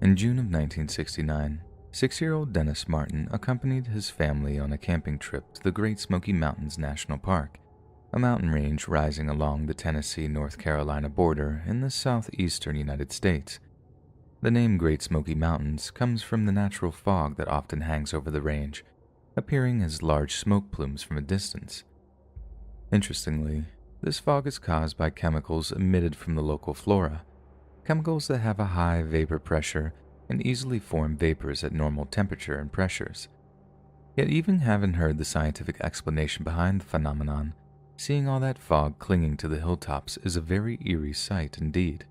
In June of 1969, 6-year-old Dennis Martin accompanied his family on a camping trip to the Great Smoky Mountains National Park, a mountain range rising along the Tennessee-North Carolina border in the southeastern United States. The name Great Smoky Mountains comes from the natural fog that often hangs over the range, appearing as large smoke plumes from a distance. Interestingly, this fog is caused by chemicals emitted from the local flora, chemicals that have a high vapor pressure and easily form vapors at normal temperature and pressures. Yet even having heard the scientific explanation behind the phenomenon, seeing all that fog clinging to the hilltops is a very eerie sight indeed.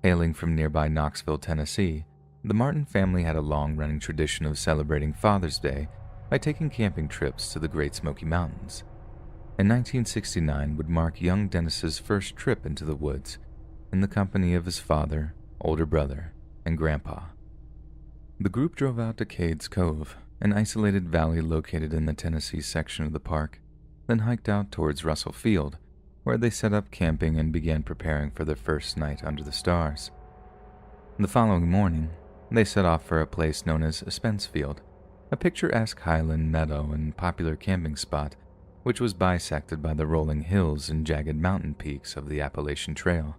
Hailing from nearby Knoxville, Tennessee, the Martin family had a long-running tradition of celebrating Father's Day by taking camping trips to the Great Smoky Mountains. In 1969 would mark young Dennis's first trip into the woods, in the company of his father, older brother, and grandpa. The group drove out to Cades Cove, an isolated valley located in the Tennessee section of the park, then hiked out towards Russell Field, where they set up camping and began preparing for their first night under the stars. The following morning, they set off for a place known as Spencefield, a picturesque highland meadow and popular camping spot, which was bisected by the rolling hills and jagged mountain peaks of the Appalachian Trail.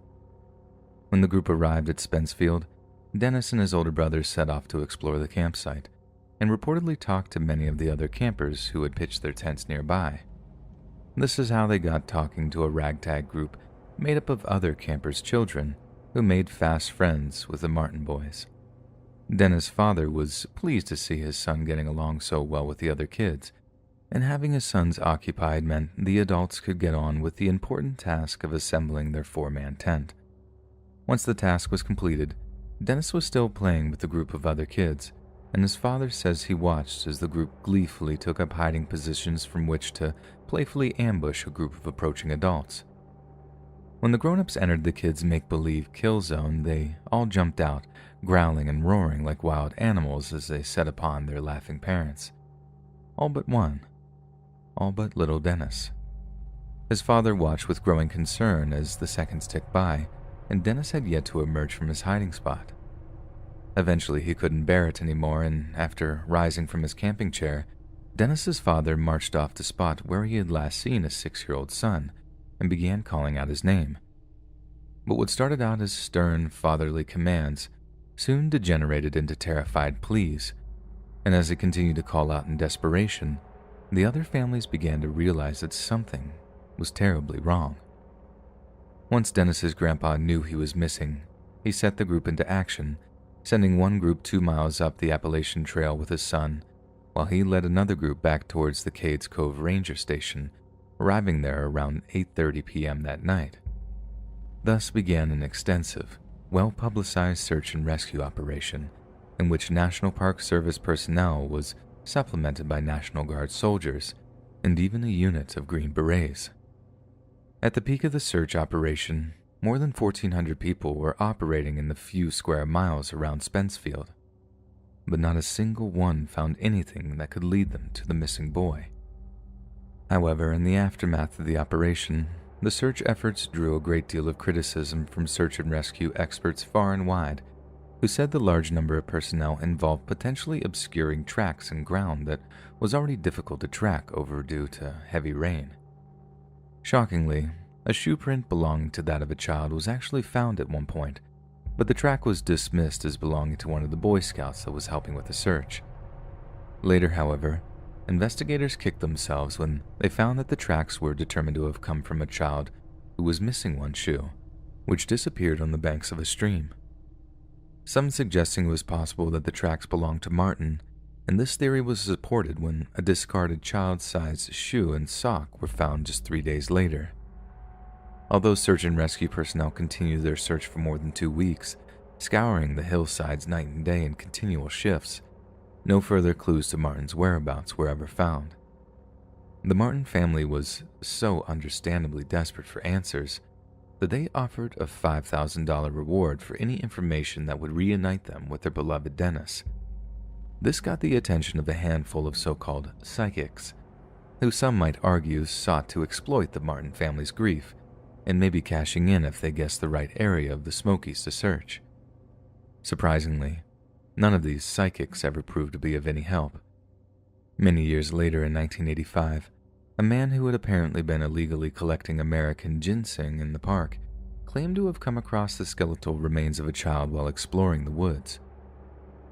When the group arrived at Spencefield, Dennis and his older brother set off to explore the campsite, and reportedly talked to many of the other campers who had pitched their tents nearby. This is how they got talking to a ragtag group made up of other campers' children who made fast friends with the Martin boys. Dennis' father was pleased to see his son getting along so well with the other kids, and having his sons occupied meant the adults could get on with the important task of assembling their 4-man tent. Once the task was completed, Dennis was still playing with a group of other kids, and his father says he watched as the group gleefully took up hiding positions from which to playfully ambush a group of approaching adults. When the grown-ups entered the kids' make-believe kill zone, they all jumped out, growling and roaring like wild animals as they set upon their laughing parents. All but one. All but little Dennis. His father watched with growing concern as the seconds ticked by, and Dennis had yet to emerge from his hiding spot. Eventually he couldn't bear it anymore, and after rising from his camping chair, Dennis's father marched off the spot where he had last seen his 6-year-old son and began calling out his name. But what started out as stern fatherly commands soon degenerated into terrified pleas, and as he continued to call out in desperation, the other families began to realize that something was terribly wrong. Once Dennis's grandpa knew he was missing, he set the group into action, sending one group 2 miles up the Appalachian Trail with his son, while he led another group back towards the Cades Cove Ranger Station, arriving there around 8:30 p.m. that night. Thus began an extensive, well-publicized search and rescue operation, in which National Park Service personnel was supplemented by National Guard soldiers and even a unit of Green Berets. At the peak of the search operation, more than 1,400 people were operating in the few square miles around Spencefield, but not a single one found anything that could lead them to the missing boy. However, in the aftermath of the operation, the search efforts drew a great deal of criticism from search and rescue experts far and wide, who said the large number of personnel involved potentially obscuring tracks in ground that was already difficult to track overdue to heavy rain. Shockingly, a shoe print belonging to that of a child was actually found at one point, but the track was dismissed as belonging to one of the Boy Scouts that was helping with the search. Later, however, investigators kicked themselves when they found that the tracks were determined to have come from a child who was missing one shoe, which disappeared on the banks of a stream. Some suggesting it was possible that the tracks belonged to Martin, and this theory was supported when a discarded child-sized shoe and sock were found just 3 days later. Although search and rescue personnel continued their search for more than 2 weeks, scouring the hillsides night and day in continual shifts, no further clues to Martin's whereabouts were ever found. The Martin family was so understandably desperate for answers that they offered a $5,000 reward for any information that would reunite them with their beloved Dennis. This got the attention of a handful of so-called psychics, who some might argue sought to exploit the Martin family's grief and maybe cashing in if they guessed the right area of the Smokies to search. Surprisingly, none of these psychics ever proved to be of any help. Many years later, in 1985, a man who had apparently been illegally collecting American ginseng in the park claimed to have come across the skeletal remains of a child while exploring the woods.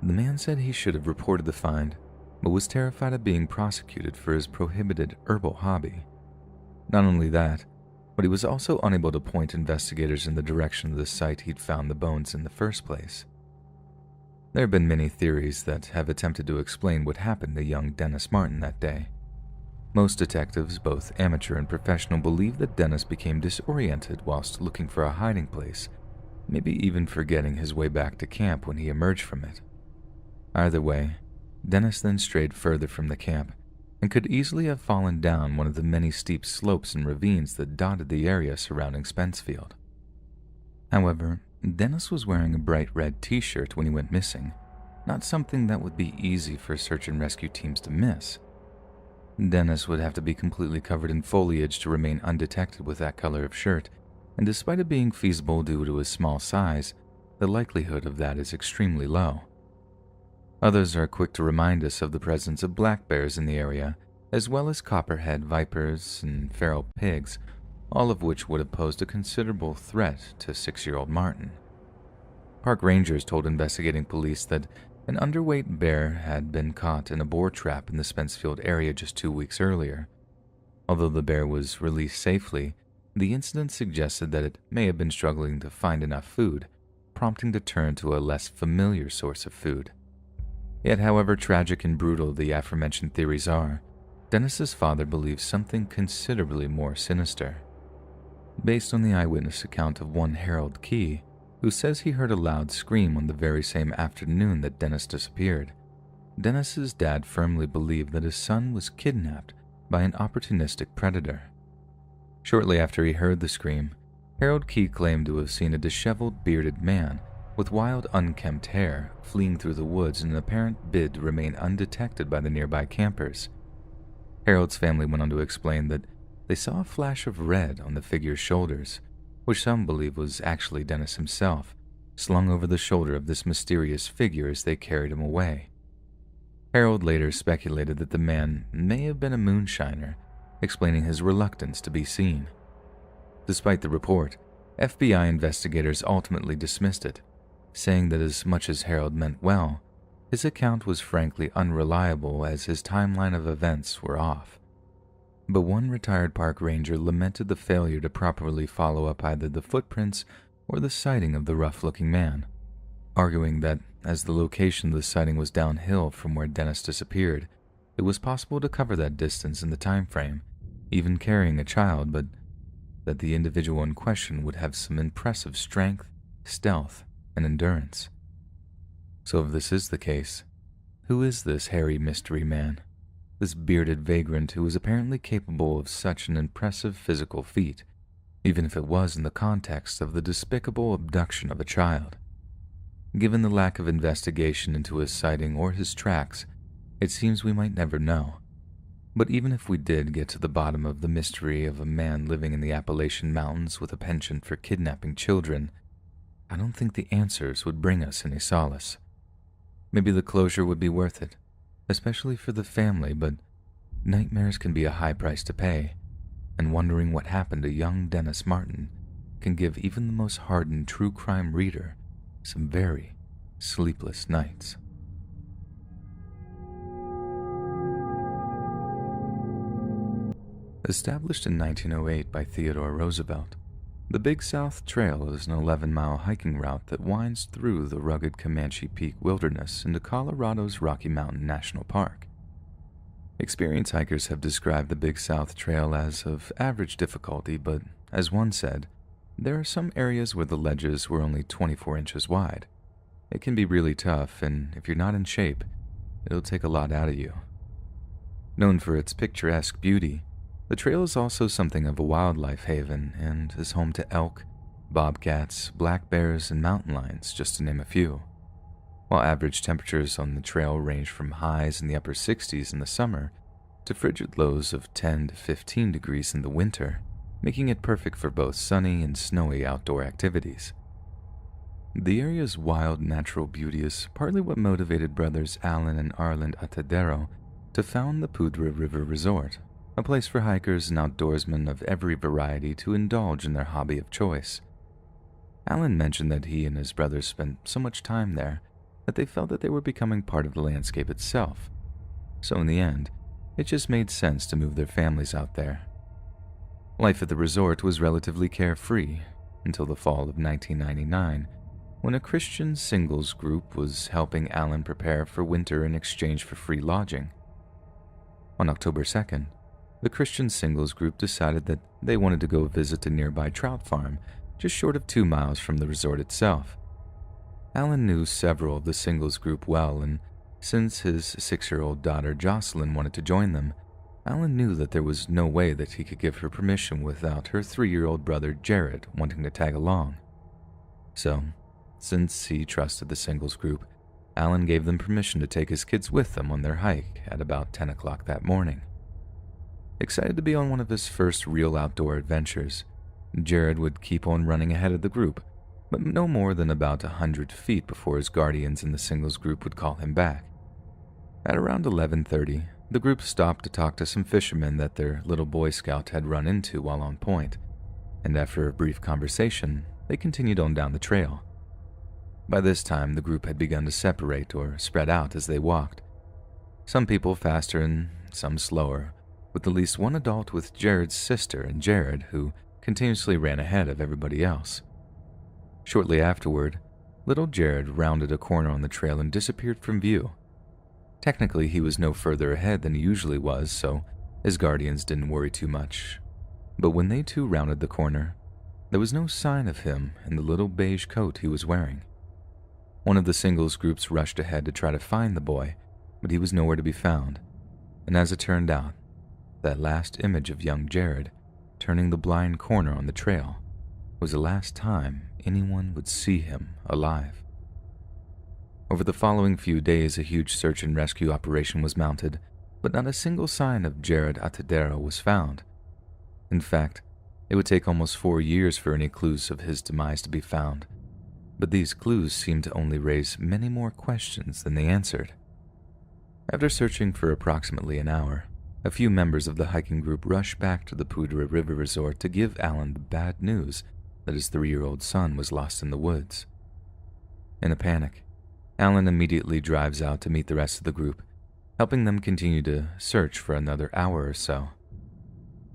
The man said he should have reported the find, but was terrified of being prosecuted for his prohibited herbal hobby. Not only that, but he was also unable to point investigators in the direction of the site he'd found the bones in the first place. There have been many theories that have attempted to explain what happened to young Dennis Martin that day. Most detectives, both amateur and professional, believe that Dennis became disoriented whilst looking for a hiding place, maybe even forgetting his way back to camp when he emerged from it. Either way, Dennis then strayed further from the camp and could easily have fallen down one of the many steep slopes and ravines that dotted the area surrounding Spencefield. However, Dennis was wearing a bright red t-shirt when he went missing, not something that would be easy for search and rescue teams to miss. Dennis would have to be completely covered in foliage to remain undetected with that color of shirt, and despite it being feasible due to his small size, the likelihood of that is extremely low. Others are quick to remind us of the presence of black bears in the area, as well as copperhead vipers and feral pigs, all of which would have posed a considerable threat to 6-year-old Martin. Park rangers told investigating police that an underweight bear had been caught in a boar trap in the Spencefield area just 2 weeks earlier. Although the bear was released safely, the incident suggested that it may have been struggling to find enough food, prompting to turn to a less familiar source of food. Yet, however tragic and brutal the aforementioned theories are, Dennis's father believes something considerably more sinister. Based on the eyewitness account of one Harold Key, who says he heard a loud scream on the very same afternoon that Dennis disappeared, Dennis's dad firmly believed that his son was kidnapped by an opportunistic predator. Shortly after he heard the scream, Harold Key claimed to have seen a disheveled, bearded man with wild, unkempt hair fleeing through the woods in an apparent bid to remain undetected by the nearby campers. Harold's family went on to explain that they saw a flash of red on the figure's shoulders, which some believe was actually Dennis himself, slung over the shoulder of this mysterious figure as they carried him away. Harold later speculated that the man may have been a moonshiner, explaining his reluctance to be seen. Despite the report, FBI investigators ultimately dismissed it, saying that as much as Harold meant well, his account was frankly unreliable as his timeline of events were off. But one retired park ranger lamented the failure to properly follow up either the footprints or the sighting of the rough-looking man, arguing that as the location of the sighting was downhill from where Dennis disappeared, it was possible to cover that distance in the time frame, even carrying a child, but that the individual in question would have some impressive strength, stealth, and endurance. So if this is the case, who is this hairy mystery man? This bearded vagrant who was apparently capable of such an impressive physical feat, even if it was in the context of the despicable abduction of a child. Given the lack of investigation into his sighting or his tracks, it seems we might never know. But even if we did get to the bottom of the mystery of a man living in the Appalachian Mountains with a penchant for kidnapping children, I don't think the answers would bring us any solace. Maybe the closure would be worth it, especially for the family, but nightmares can be a high price to pay, and wondering what happened to young Dennis Martin can give even the most hardened true crime reader some very sleepless nights. Established in 1908 by Theodore Roosevelt, the Big South Trail is an 11-mile hiking route that winds through the rugged Comanche Peak wilderness into Colorado's Rocky Mountain National Park. Experienced hikers have described the Big South Trail as of average difficulty, but as one said, there are some areas where the ledges were only 24 inches wide. It can be really tough, and if you're not in shape, it'll take a lot out of you. Known for its picturesque beauty, the trail is also something of a wildlife haven and is home to elk, bobcats, black bears, and mountain lions, just to name a few. While average temperatures on the trail range from highs in the upper 60s in the summer to frigid lows of 10 to 15 degrees in the winter, making it perfect for both sunny and snowy outdoor activities. The area's wild natural beauty is partly what motivated brothers Alan and Arland Atadero to found the Poudre River Resort, a place for hikers and outdoorsmen of every variety to indulge in their hobby of choice. Alan mentioned that he and his brothers spent so much time there that they felt that they were becoming part of the landscape itself. So in the end, it just made sense to move their families out there. Life at the resort was relatively carefree until the fall of 1999, when a Christian singles group was helping Alan prepare for winter in exchange for free lodging. On October 2nd, the Christian singles group decided that they wanted to go visit a nearby trout farm just short of 2 miles from the resort itself. Alan knew several of the singles group well, and since his 6-year-old daughter Jocelyn wanted to join them, Alan knew that there was no way that he could give her permission without her 3-year-old brother Jared wanting to tag along. So, since he trusted the singles group, Alan gave them permission to take his kids with them on their hike at about 10 o'clock that morning. Excited to be on one of his first real outdoor adventures, Jared would keep on running ahead of the group, but no more than about 100 feet before his guardians in the singles group would call him back. At around 11:30, the group stopped to talk to some fishermen that their little Boy Scout had run into while on point, and after a brief conversation, they continued on down the trail. By this time, the group had begun to separate or spread out as they walked. Some people faster and some slower, with at least one adult with Jared's sister and Jared, who continuously ran ahead of everybody else. Shortly afterward, little Jared rounded a corner on the trail and disappeared from view. Technically, he was no further ahead than he usually was, so his guardians didn't worry too much. But when they too rounded the corner, there was no sign of him in the little beige coat he was wearing. One of the singles groups rushed ahead to try to find the boy, but he was nowhere to be found, and as it turned out, that last image of young Jared turning the blind corner on the trail was the last time anyone would see him alive. Over the following few days, a huge search and rescue operation was mounted, but not a single sign of Jared Atadero was found. In fact, it would take almost 4 years for any clues of his demise to be found, but these clues seemed to only raise many more questions than they answered. After searching for approximately an hour, a few members of the hiking group rushed back to the Poudre River Resort to give Alan the bad news that his 3-year-old son was lost in the woods. In a panic, Alan immediately drives out to meet the rest of the group, helping them continue to search for another hour or so.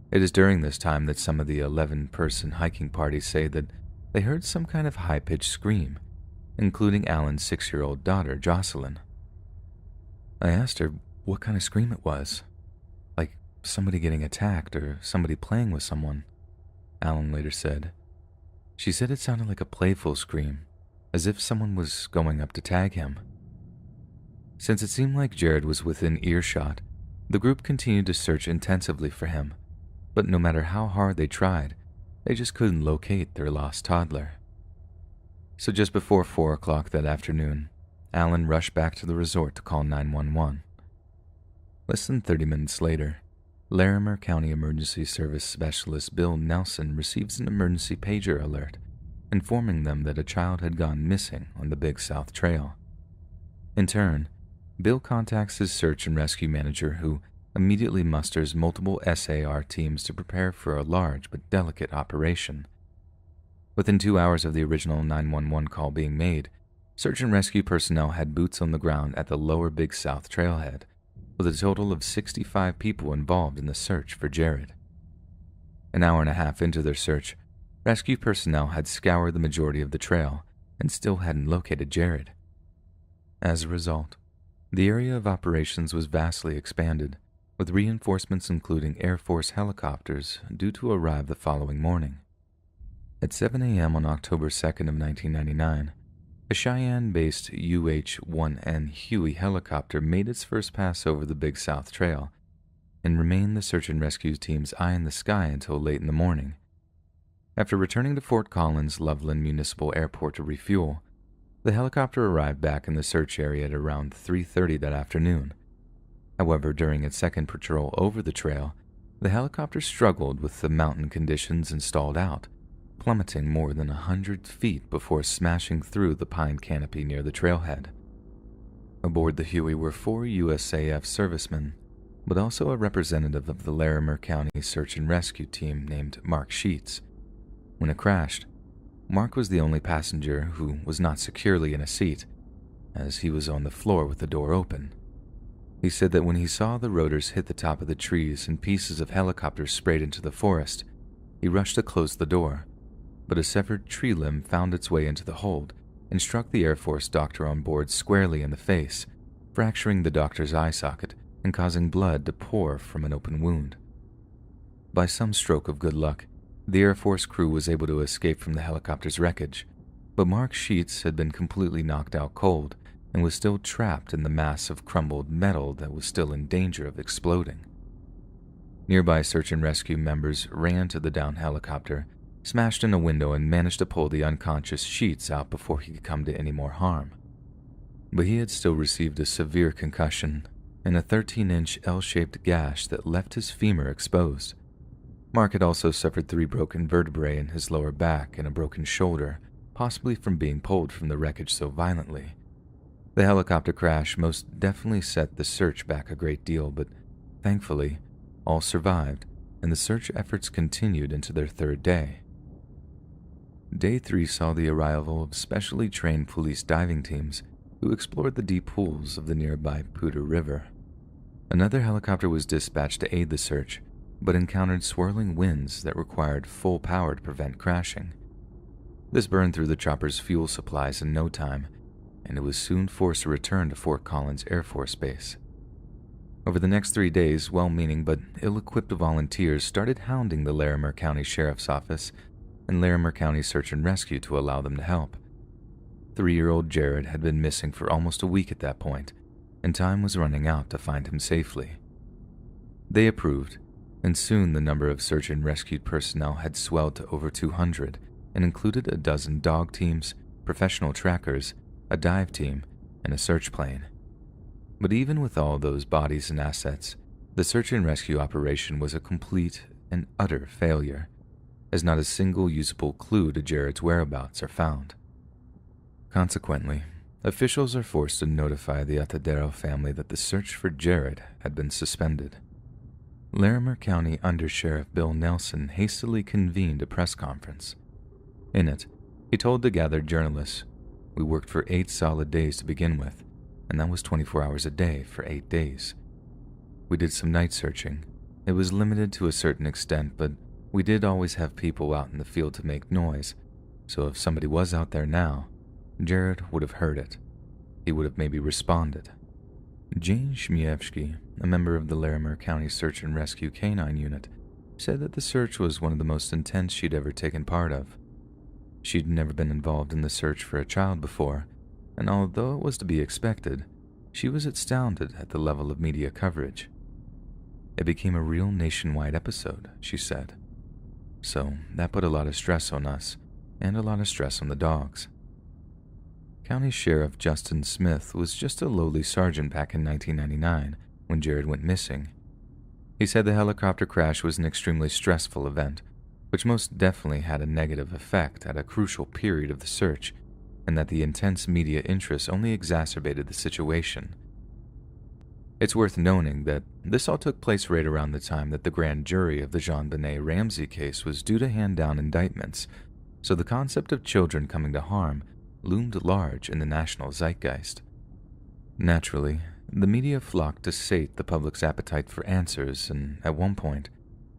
It is during this time that some of the 11-person hiking party say that they heard some kind of high-pitched scream, including Alan's 6-year-old daughter, Jocelyn. I asked her what kind of scream it was, like somebody getting attacked or somebody playing with someone, Alan later said. She said it sounded like a playful scream, as if someone was going up to tag him. Since it seemed like Jared was within earshot, the group continued to search intensively for him, but no matter how hard they tried, they just couldn't locate their lost toddler. So just before 4 o'clock that afternoon, Alan rushed back to the resort to call 911. Less than 30 minutes later, Larimer County Emergency Service Specialist Bill Nelson receives an emergency pager alert, informing them that a child had gone missing on the Big South Trail. In turn, Bill contacts his search and rescue manager, who immediately musters multiple SAR teams to prepare for a large but delicate operation. Within 2 hours of the original 911 call being made, search and rescue personnel had boots on the ground at the lower Big South trailhead, with a total of 65 people involved in the search for Jared. An hour and a half into their search, rescue personnel had scoured the majority of the trail and still hadn't located Jared. As a result, the area of operations was vastly expanded, with reinforcements including Air Force helicopters due to arrive the following morning. At 7 a.m. on October 2nd of 1999, a Cheyenne-based UH-1N Huey helicopter made its first pass over the Big South Trail and remained the search and rescue team's eye in the sky until late in the morning. After returning to Fort Collins Loveland Municipal Airport to refuel, the helicopter arrived back in the search area at around 3:30 that afternoon. However, during its second patrol over the trail, the helicopter struggled with the mountain conditions and stalled out, plummeting more than 100 feet before smashing through the pine canopy near the trailhead. Aboard the Huey were 4 USAF servicemen, but also a representative of the Larimer County Search and Rescue Team named Mark Sheets. When it crashed, Mark was the only passenger who was not securely in a seat, as he was on the floor with the door open. He said that when he saw the rotors hit the top of the trees and pieces of helicopters sprayed into the forest, he rushed to close the door, but a severed tree limb found its way into the hold and struck the Air Force doctor on board squarely in the face, fracturing the doctor's eye socket and causing blood to pour from an open wound. By some stroke of good luck, the Air Force crew was able to escape from the helicopter's wreckage, but Mark Sheets had been completely knocked out cold and was still trapped in the mass of crumbled metal that was still in danger of exploding. Nearby search and rescue members ran to the downed helicopter, smashed in a window, and managed to pull the unconscious Sheets out before he could come to any more harm. But he had still received a severe concussion and a 13-inch L-shaped gash that left his femur exposed. Mark had also suffered 3 broken vertebrae in his lower back and a broken shoulder, possibly from being pulled from the wreckage so violently. The helicopter crash most definitely set the search back a great deal, but thankfully, all survived, and the search efforts continued into their 3rd day. Day 3 saw the arrival of specially trained police diving teams who explored the deep pools of the nearby Poudre River. Another helicopter was dispatched to aid the search, but encountered swirling winds that required full power to prevent crashing. This burned through the chopper's fuel supplies in no time, and it was soon forced to return to Fort Collins Air Force Base. Over the next 3 days, well-meaning but ill-equipped volunteers started hounding the Larimer County Sheriff's Office and Larimer County Search and Rescue to allow them to help. 3-year-old Jared had been missing for almost a week at that point, and time was running out to find him safely. They approved, and soon the number of search and rescue personnel had swelled to over 200 and included a dozen dog teams, professional trackers, a dive team, and a search plane. But even with all those bodies and assets, the search and rescue operation was a complete and utter failure, as not a single usable clue to Jared's whereabouts are found. Consequently, officials are forced to notify the Atadero family that the search for Jared had been suspended. Larimer County Undersheriff Bill Nelson hastily convened a press conference. In it, he told the gathered journalists, "We worked for 8 solid days to begin with, and that was 24 hours a day for 8 days. We did some night searching. It was limited to a certain extent, but we did always have people out in the field to make noise, so if somebody was out there now, Jared would have heard it. He would have maybe responded." Jane Shmievsky, a member of the Larimer County Search and Rescue Canine Unit, said that the search was one of the most intense she'd ever taken part of. She'd never been involved in the search for a child before, and although it was to be expected, she was astounded at the level of media coverage. "It became a real nationwide episode," she said. "So that put a lot of stress on us, and a lot of stress on the dogs." County Sheriff Justin Smith was just a lowly sergeant back in 1999 when Jared went missing. He said the helicopter crash was an extremely stressful event, which most definitely had a negative effect at a crucial period of the search, and that the intense media interest only exacerbated the situation. It's worth noting that this all took place right around the time that the grand jury of the Jean-Benet Ramsey case was due to hand down indictments, so the concept of children coming to harm loomed large in the national zeitgeist. Naturally, the media flocked to sate the public's appetite for answers, and at one point,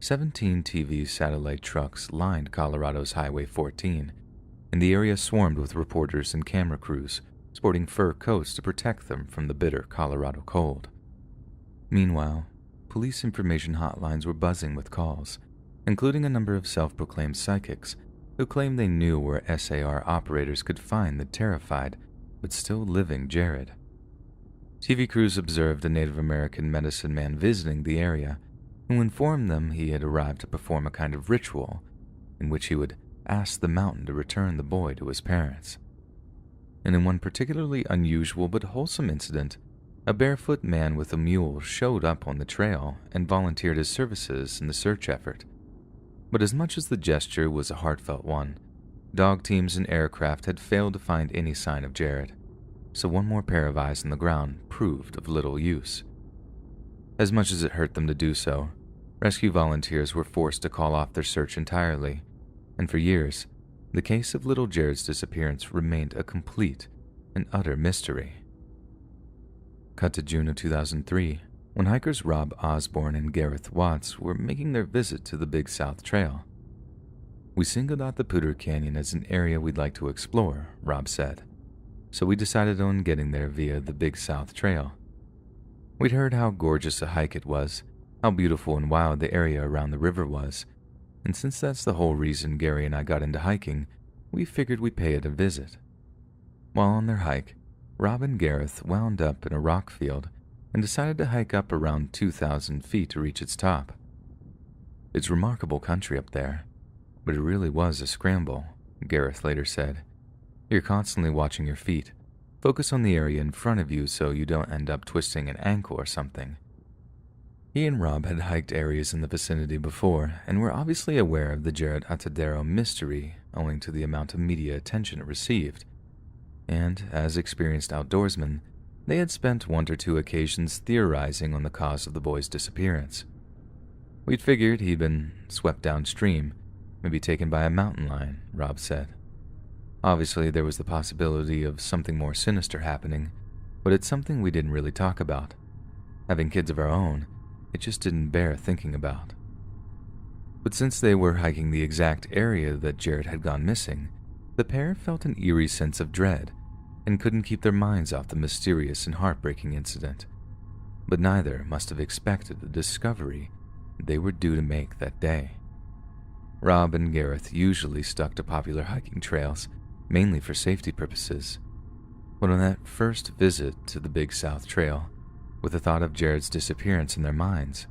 17 TV satellite trucks lined Colorado's Highway 14, and the area swarmed with reporters and camera crews, sporting fur coats to protect them from the bitter Colorado cold. Meanwhile, police information hotlines were buzzing with calls, including a number of self-proclaimed psychics who claimed they knew where SAR operators could find the terrified but still living Jared. TV crews observed a Native American medicine man visiting the area, who informed them he had arrived to perform a kind of ritual in which he would ask the mountain to return the boy to his parents. And in one particularly unusual but wholesome incident, a barefoot man with a mule showed up on the trail and volunteered his services in the search effort. But as much as the gesture was a heartfelt one, Dog teams and aircraft had failed to find any sign of Jared, so one more pair of eyes on the ground proved of little use. As much as it hurt them to do so, rescue volunteers were forced to call off their search entirely, and for years, the case of little Jared's disappearance remained a complete and utter mystery. Cut to June of 2003, when hikers Rob Osborne and Gareth Watts were making their visit to the Big South Trail. "We singled out the Poudre Canyon as an area we'd like to explore," Rob said, "so we decided on getting there via the Big South Trail. We'd heard how gorgeous a hike it was, how beautiful and wild the area around the river was, and since that's the whole reason Gary and I got into hiking, we figured we'd pay it a visit." While on their hike, Rob and Gareth wound up in a rock field and decided to hike up around 2,000 feet to reach its top. "It's remarkable country up there, but it really was a scramble," Gareth later said. "You're constantly watching your feet. Focus on the area in front of you so you don't end up twisting an ankle or something." He and Rob had hiked areas in the vicinity before and were obviously aware of the Jared Atadero mystery owing to the amount of media attention it received. And, as experienced outdoorsmen, they had spent one or two occasions theorizing on the cause of the boy's disappearance. "We'd figured he'd been swept downstream, maybe taken by a mountain lion," Rob said. "Obviously, there was the possibility of something more sinister happening, but it's something we didn't really talk about. Having kids of our own, it just didn't bear thinking about." But since they were hiking the exact area that Jared had gone missing, the pair felt an eerie sense of dread and couldn't keep their minds off the mysterious and heartbreaking incident. But neither must have expected the discovery they were due to make that day. Rob and Gareth usually stuck to popular hiking trails, mainly for safety purposes. But on that first visit to the Big South Trail, with the thought of Jared's disappearance in their minds,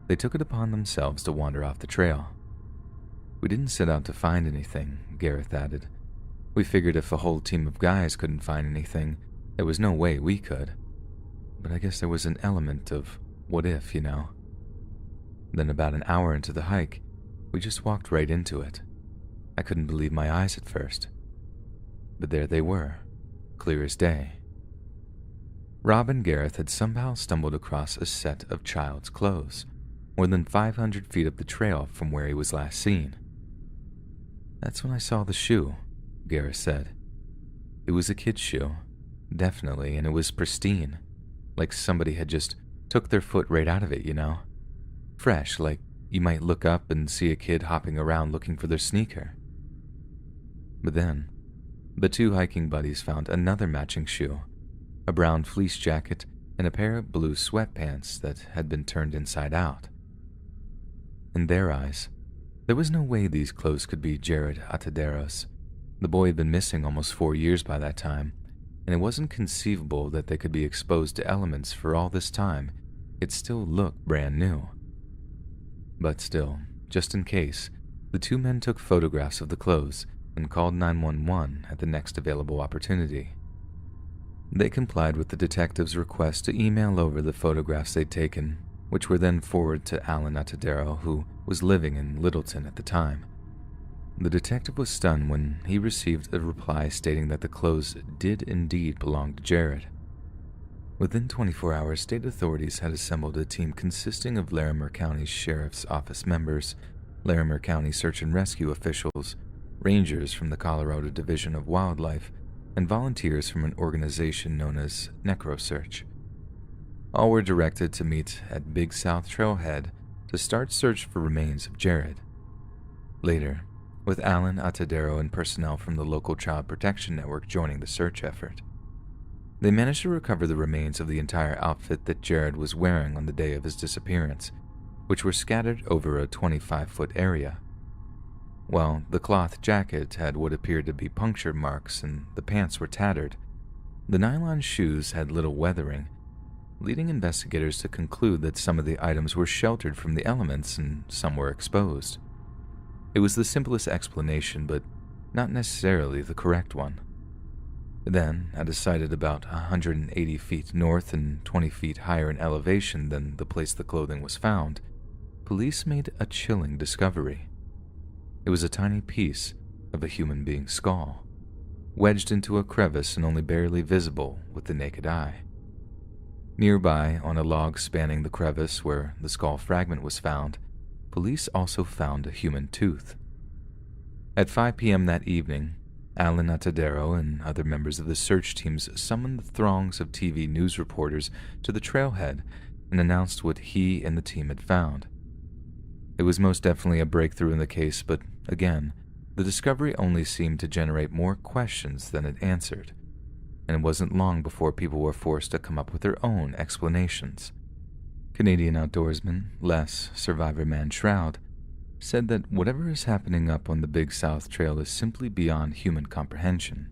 they took it upon themselves to wander off the trail. "We didn't set out to find anything," Gareth added. "We figured if a whole team of guys couldn't find anything, there was no way we could. But I guess there was an element of what if, you know." Then about an hour into the hike, we just walked right into it. I couldn't believe my eyes at first. But there they were, clear as day. Rob and Gareth had somehow stumbled across a set of child's clothes, more than 500 feet up the trail from where he was last seen. "That's when I saw the shoe," Gareth said. "It was a kid's shoe, definitely, and it was pristine, like somebody had just took their foot right out of it, you know? Fresh, like you might look up and see a kid hopping around looking for their sneaker." But then, the two hiking buddies found another matching shoe, a brown fleece jacket and a pair of blue sweatpants that had been turned inside out. In their eyes, there was no way these clothes could be Jared Atadero's. The boy had been missing almost 4 years by that time, and it wasn't conceivable that they could be exposed to elements for all this time. It still looked brand new. But still, just in case, the two men took photographs of the clothes and called 911 at the next available opportunity. They complied with the detective's request to email over the photographs they'd taken, which were then forwarded to Alan Atadero, who was living in Littleton at the time. The detective was stunned when he received a reply stating that the clothes did indeed belong to Jared. Within 24 hours, state authorities had assembled a team consisting of Larimer County Sheriff's Office members, Larimer County Search and Rescue officials, rangers from the Colorado Division of Wildlife, and volunteers from an organization known as NecroSearch. All were directed to meet at Big South Trailhead to start search for remains of Jared. Later, with Alan Atadero and personnel from the local Child Protection Network joining the search effort, they managed to recover the remains of the entire outfit that Jared was wearing on the day of his disappearance, which were scattered over a 25-foot area. While the cloth jacket had what appeared to be puncture marks and the pants were tattered, the nylon shoes had little weathering, leading investigators to conclude that some of the items were sheltered from the elements and some were exposed. It was the simplest explanation, but not necessarily the correct one. Then, at a site at about 180 feet north and 20 feet higher in elevation than the place the clothing was found, police made a chilling discovery. It was a tiny piece of a human being's skull, wedged into a crevice and only barely visible with the naked eye. Nearby, on a log spanning the crevice where the skull fragment was found, police also found a human tooth. At 5 p.m. that evening, Alan Atadero and other members of the search teams summoned the throngs of TV news reporters to the trailhead and announced what he and the team had found. It was most definitely a breakthrough in the case, but again, the discovery only seemed to generate more questions than it answered, and it wasn't long before people were forced to come up with their own explanations. Canadian outdoorsman Les Survivor Man Shroud said that whatever is happening up on the Big South Trail is simply beyond human comprehension.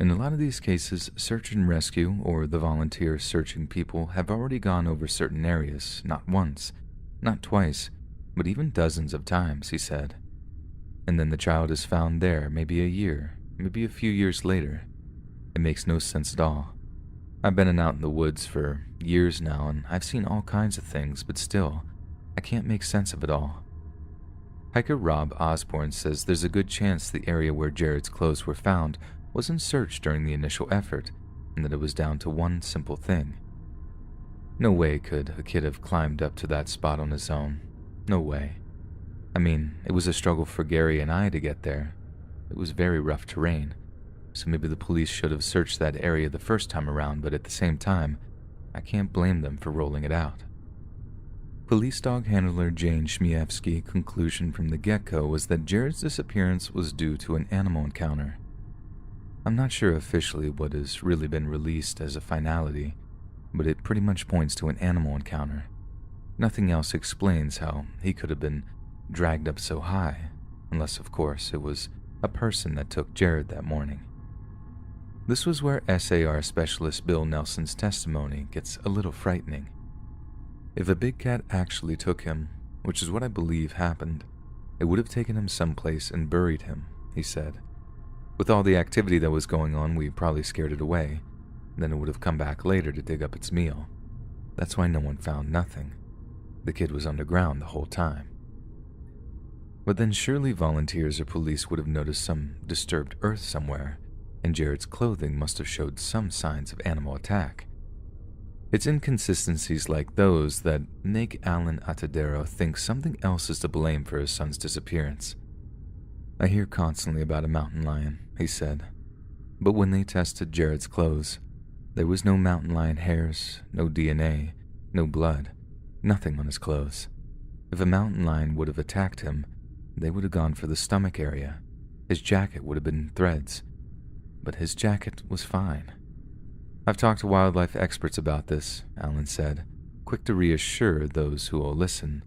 In a lot of these cases, search and rescue or the volunteers searching people have already gone over certain areas, not once, not twice, but even dozens of times, he said. And then the child is found there maybe a year, maybe a few years later. It makes no sense at all. I've been out in the woods for years now, and I've seen all kinds of things, but still, I can't make sense of it all. Hiker Rob Osborne says there's a good chance the area where Jared's clothes were found wasn't searched during the initial effort, and that it was down to one simple thing. No way could a kid have climbed up to that spot on his own. No way. I mean, it was a struggle for Gary and I to get there. It was very rough terrain, so maybe the police should have searched that area the first time around, but at the same time, I can't blame them for rolling it out. Police dog handler Jane Schmievsky's conclusion from the get-go was that Jared's disappearance was due to an animal encounter. I'm not sure officially what has really been released as a finality, but it pretty much points to an animal encounter. Nothing else explains how he could have been dragged up so high, unless of course it was a person that took Jared that morning. This was where SAR specialist Bill Nelson's testimony gets a little frightening. If a big cat actually took him, which is what I believe happened, it would have taken him someplace and buried him, he said. With all the activity that was going on, we probably scared it away, then it would have come back later to dig up its meal. That's why no one found nothing. The kid was underground the whole time. But then surely volunteers or police would have noticed some disturbed earth somewhere, and Jared's clothing must have showed some signs of animal attack. It's inconsistencies like those that make Alan Atadero think something else is to blame for his son's disappearance. I hear constantly about a mountain lion, he said, but when they tested Jared's clothes, there was no mountain lion hairs, no DNA, no blood, nothing on his clothes. If a mountain lion would have attacked him, they would have gone for the stomach area. His jacket would have been in threads, but his jacket was fine. I've talked to wildlife experts about this, Alan said, quick to reassure those who will listen.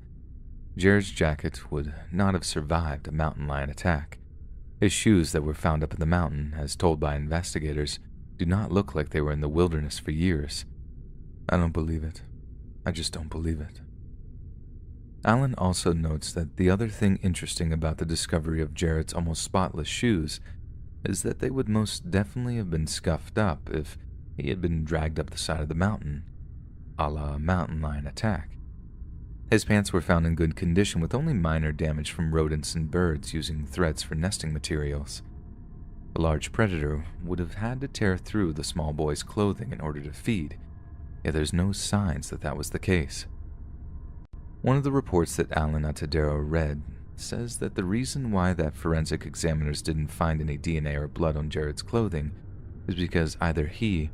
Jared's jacket would not have survived a mountain lion attack. His shoes that were found up in the mountain, as told by investigators, do not look like they were in the wilderness for years. I don't believe it. I just don't believe it. Alan also notes that the other thing interesting about the discovery of Jared's almost spotless shoes is that they would most definitely have been scuffed up if he had been dragged up the side of the mountain, a la mountain lion attack. His pants were found in good condition with only minor damage from rodents and birds using threads for nesting materials. A large predator would have had to tear through the small boy's clothing in order to feed, yet there's no signs that that was the case. One of the reports that Alan Atadero read says that the reason why that forensic examiners didn't find any DNA or blood on Jared's clothing is because either he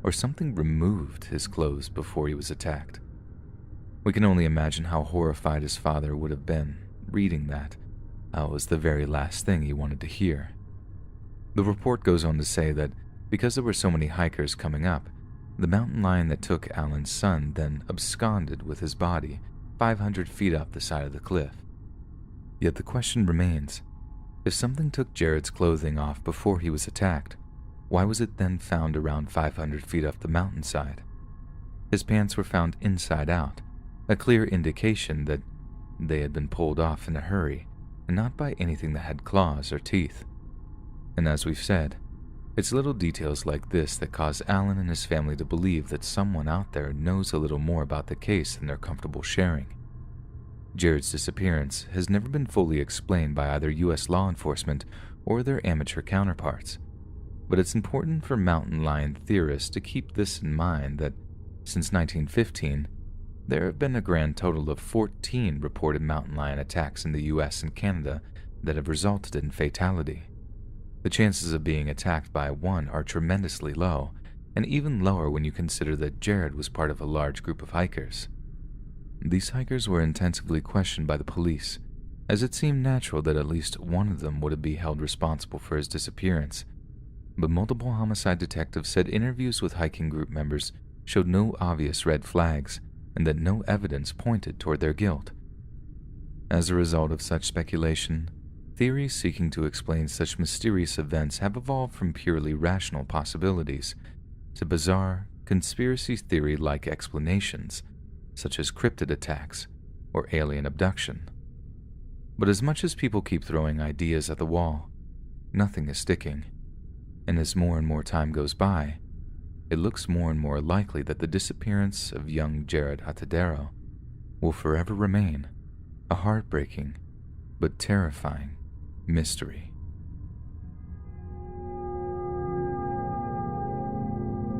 or something removed his clothes before he was attacked. We can only imagine how horrified his father would have been reading that. That was the very last thing he wanted to hear. The report goes on to say that because there were so many hikers coming up, the mountain lion that took Alan's son then absconded with his body 500 feet up the side of the cliff. Yet the question remains, if something took Jared's clothing off before he was attacked, why was it then found around 500 feet up the mountainside? His pants were found inside out, a clear indication that they had been pulled off in a hurry and not by anything that had claws or teeth. And as we've said, it's little details like this that cause Alan and his family to believe that someone out there knows a little more about the case than they're comfortable sharing. Jared's disappearance has never been fully explained by either U.S. law enforcement or their amateur counterparts. But it's important for mountain lion theorists to keep this in mind that since 1915, there have been a grand total of 14 reported mountain lion attacks in the US and Canada that have resulted in fatality. The chances of being attacked by one are tremendously low, and even lower when you consider that Jared was part of a large group of hikers. These hikers were intensively questioned by the police, as it seemed natural that at least one of them would be held responsible for his disappearance. But multiple homicide detectives said interviews with hiking group members showed no obvious red flags and that no evidence pointed toward their guilt. As a result of such speculation, theories seeking to explain such mysterious events have evolved from purely rational possibilities to bizarre, conspiracy theory-like explanations, such as cryptid attacks or alien abduction. But as much as people keep throwing ideas at the wall, nothing is sticking. And as more and more time goes by, it looks more and more likely that the disappearance of young Jared Atadero will forever remain a heartbreaking but terrifying mystery.